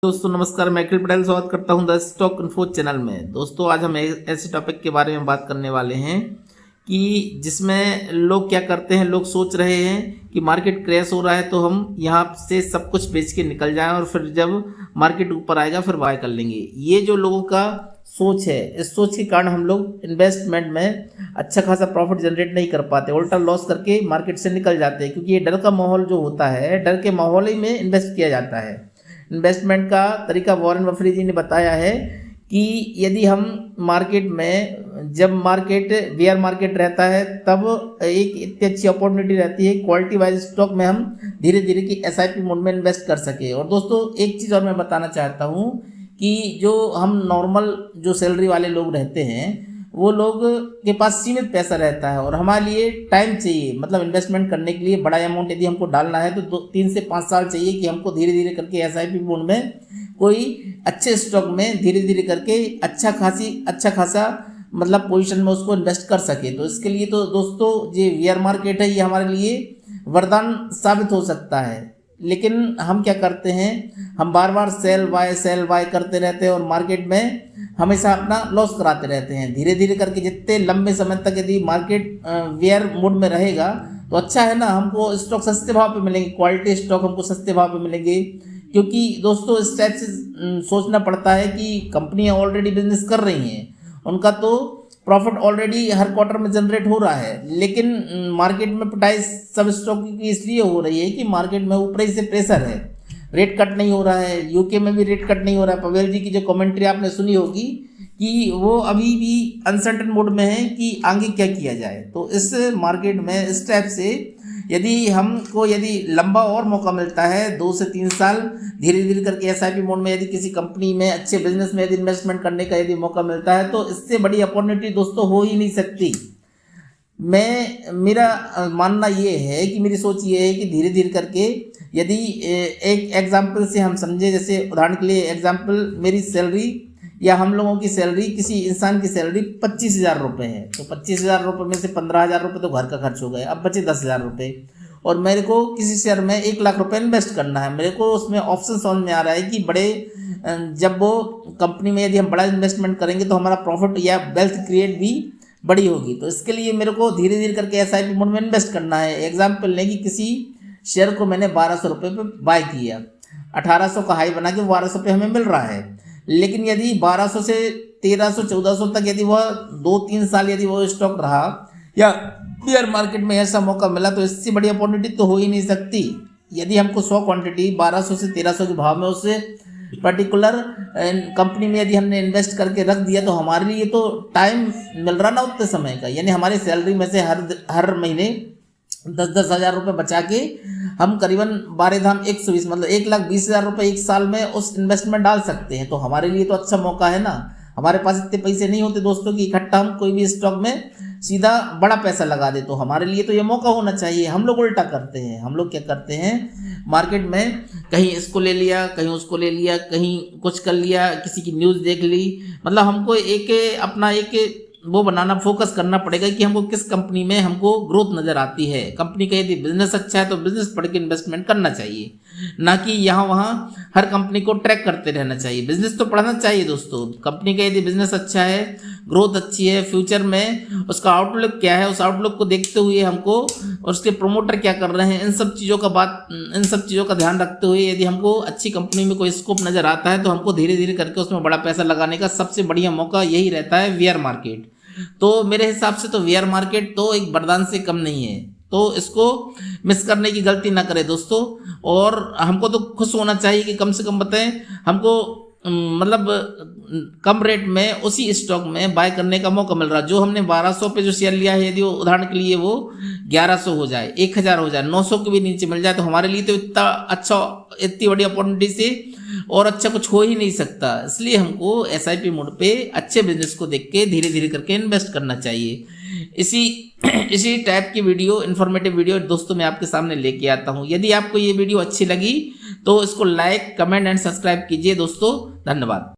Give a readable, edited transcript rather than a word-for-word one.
दोस्तों नमस्कार, मैं अखिल पटेल स्वागत करता हूं द स्टॉक इन्फो चैनल में। दोस्तों आज हम ऐसे टॉपिक के बारे में बात करने वाले हैं कि जिसमें लोग क्या करते हैं। लोग सोच रहे हैं कि मार्केट क्रैश हो रहा है तो हम यहां से सब कुछ बेच के निकल जाएं और फिर जब मार्केट ऊपर आएगा फिर बाय कर लेंगे। ये जो लोगों का सोच है, इस सोच के कारण हम लोग इन्वेस्टमेंट में अच्छा खासा प्रॉफिट जनरेट नहीं कर पाते, उल्टा लॉस करके मार्केट से निकल जाते हैं। क्योंकि ये डर का माहौल जो होता है, डर के माहौल ही में इन्वेस्ट किया जाता है। इन्वेस्टमेंट का तरीका वॉरेन बफेट जी ने बताया है कि यदि हम मार्केट में, जब मार्केट बेयर मार्केट रहता है तब एक इतनी अच्छी अपॉर्चुनिटी रहती है क्वालिटी वाइज स्टॉक में हम धीरे धीरे की एसआईपी मोड में इन्वेस्ट कर सके। और दोस्तों एक चीज़ और मैं बताना चाहता हूँ कि जो हम नॉर्मल जो सैलरी वाले लोग रहते हैं वो लोग के पास सीमित पैसा रहता है और हमारे लिए टाइम चाहिए। मतलब इन्वेस्टमेंट करने के लिए बड़ा अमाउंट यदि हमको डालना है तो 3 से 5 साल चाहिए कि हमको धीरे धीरे करके एसआईपी मोड में कोई अच्छे स्टॉक में धीरे धीरे करके अच्छा खासा मतलब पोजीशन में उसको इन्वेस्ट कर सके। तो इसके लिए तो दोस्तों ये बेयर मार्केट है, ये हमारे लिए वरदान साबित हो सकता है। लेकिन हम क्या करते हैं, हम बार बार सेल बाय करते रहते हैं और मार्केट में हमेशा अपना लॉस कराते रहते हैं। धीरे धीरे करके जितने लंबे समय तक यदि मार्केट बेयर मोड में रहेगा तो अच्छा है ना, हमको स्टॉक सस्ते भाव पे मिलेंगे, क्वालिटी स्टॉक हमको सस्ते भाव पे मिलेंगे। क्योंकि दोस्तों इस टाइप से सोचना पड़ता है कि कंपनियां ऑलरेडी बिजनेस कर रही हैं, उनका तो प्रॉफिट ऑलरेडी हर क्वार्टर में जनरेट हो रहा है। लेकिन मार्केट में प्राइस सब स्टॉक की इसलिए हो रही है कि मार्केट में ऊपर ही से प्रेशर है, रेट कट नहीं हो रहा है। यूके में भी रेट कट नहीं हो रहा है। पवेल जी की जो कमेंट्री आपने सुनी होगी कि वो अभी भी अनसर्टेन मोड में है कि आगे क्या किया जाए। तो इस मार्केट में इस टाइप से यदि लंबा और मौका मिलता है 2 से 3 साल धीरे धीरे करके एसआईपी मोड में यदि किसी कंपनी में अच्छे बिजनेस में यदि इन्वेस्टमेंट करने का यदि मौका मिलता है तो इससे बड़ी अपॉर्चुनिटी दोस्तों हो ही नहीं सकती। मेरा मानना ये है कि मेरी सोच ये है कि धीरे धीरे करके यदि एक एग्जाम्पल से हम समझे, जैसे उदाहरण के लिए एग्जाम्पल, मेरी सैलरी या हम लोगों की सैलरी, किसी इंसान की सैलरी 25,000 रुपये है। तो 25,000 रुपये में से 15,000 रुपये तो घर का खर्च हो गए, अब बचे 10,000 रुपये। और मेरे को किसी शेयर में 1 लाख रुपये इन्वेस्ट करना है। मेरे को उसमें ऑप्शन समझ में आ रहा है कि जब वो कंपनी में यदि हम बड़ा इन्वेस्टमेंट करेंगे तो हमारा प्रॉफिट या वेल्थ क्रिएट भी बड़ी होगी। तो इसके लिए मेरे को धीरे धीरे करके एसआईपी मोड में इन्वेस्ट करना है। एग्जाम्पल लें कि किसी शेयर को मैंने 1200 रुपये पे बाय किया, 1800 का हाई बना के 1200 पे हमें मिल रहा है। लेकिन यदि 1200 से 1300-1400 तक यदि वह 2-3 साल यदि वो स्टॉक रहा या शेयर मार्केट में ऐसा मौका मिला तो इससे बड़ी अपॉर्चुनिटी तो हो ही नहीं सकती। यदि हमको 100 क्वांटिटी 1200 से 1300 के भाव में उससे पर्टिकुलर कंपनी में यदि हमने इन्वेस्ट करके रख दिया तो हमारे लिए तो टाइम मिल रहा ना उतने समय का। यानी हमारी सैलरी में से हर महीने 10-10 हज़ार रुपये बचा के हम करीबन 12 धाम 120 मतलब 1,20,000 रुपये एक साल में उस इन्वेस्टमेंट डाल सकते हैं। तो हमारे लिए तो अच्छा मौका है ना। हमारे पास इतने पैसे नहीं होते दोस्तों कि इकट्ठा हम कोई भी स्टॉक में सीधा बड़ा पैसा लगा दे। तो हमारे लिए तो ये मौका होना चाहिए। हम लोग उल्टा करते हैं। हम लोग क्या करते हैं, मार्केट में कहीं इसको ले लिया, कहीं उसको ले लिया, कहीं कुछ कर लिया, किसी की न्यूज़ देख ली। मतलब हमको अपना वो बनाना, फोकस करना पड़ेगा कि हमको किस कंपनी में हमको ग्रोथ नज़र आती है। कंपनी का यदि बिजनेस अच्छा है तो बिजनेस पढ़ के इन्वेस्टमेंट करना चाहिए, ना कि यहाँ वहाँ हर कंपनी को ट्रैक करते रहना चाहिए। बिजनेस तो पढ़ना चाहिए दोस्तों। कंपनी का यदि बिजनेस अच्छा है, ग्रोथ अच्छी है, फ्यूचर में उसका आउटलुक क्या है, उस आउटलुक को देखते हुए हमको और उसके प्रोमोटर क्या कर रहे हैं, इन सब चीज़ों का ध्यान रखते हुए यदि हमको अच्छी कंपनी में कोई स्कोप नज़र आता है तो हमको धीरे धीरे करके उसमें बड़ा पैसा लगाने का सबसे बढ़िया मौका यही रहता है, बेयर मार्केट। तो मेरे हिसाब से तो बेयर मार्केट तो एक वरदान से कम नहीं है। तो इसको मिस करने की गलती ना करें दोस्तों। और हमको तो खुश होना चाहिए कि कम से कम बताएं हमको मतलब कम रेट में उसी स्टॉक में बाय करने का मौका मिल रहा है। जो हमने 1200 पे जो शेयर लिया है, यदि उदाहरण के लिए वो 1100 हो जाए, 1000 हो जाए, 900 के भी नीचे मिल जाए तो हमारे लिए तो इतनी बड़ी अपॉर्चुनिटी से और अच्छा कुछ हो ही नहीं सकता। इसलिए हमको एसआईपी मोड पे अच्छे बिजनेस को देख के धीरे धीरे करके इन्वेस्ट करना चाहिए। इसी टाइप की वीडियो, इन्फॉर्मेटिव वीडियो दोस्तों मैं आपके सामने लेके आता हूँ। यदि आपको ये वीडियो अच्छी लगी तो इसको लाइक, कमेंट एंड सब्सक्राइब कीजिए दोस्तों। धन्यवाद।